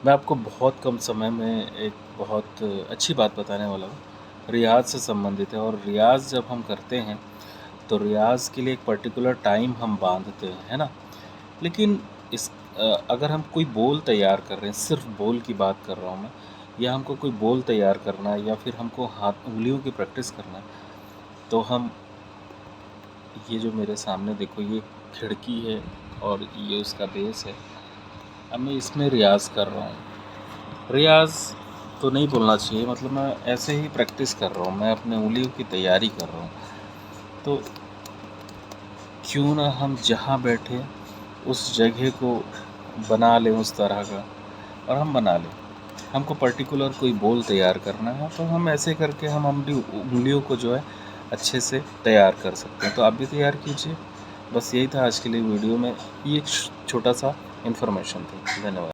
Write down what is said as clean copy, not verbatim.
मैं आपको बहुत कम समय में एक बहुत अच्छी बात बताने वाला हूँ। रियाज़ से संबंधित है और रियाज़ जब हम करते हैं, तो रियाज़ के लिए एक पर्टिकुलर टाइम हम बाँधते हैं, है ना? लेकिन अगर हम कोई बोल तैयार कर रहे हैं, सिर्फ़ बोल की बात कर रहा हूँ मैं, या हमको कोई बोल तैयार करना है या फिर हमको हाथ उँगलियों की प्रैक्टिस करना है, तो हम ये जो मेरे सामने देखो ये खिड़की है और ये उसका बेस है। अब मैं इसमें रियाज़ कर रहा हूँ। रियाज़ तो नहीं बोलना चाहिए, मतलब मैं ऐसे ही प्रैक्टिस कर रहा हूँ, मैं अपने उँगलियों की तैयारी कर रहा हूँ। तो क्यों ना हम जहाँ बैठे उस जगह को बना लें उस तरह का, और हम बना लें। हमको पर्टिकुलर कोई बोल तैयार करना है, तो हम ऐसे करके हम अपनी उँगलियों को जो है अच्छे से तैयार कर सकते हैं। तो आप भी तैयार कीजिए। बस यही था आज के लिए वीडियो में, ये एक छोटा सा इन्फॉर्मेशन थी। धन्यवाद।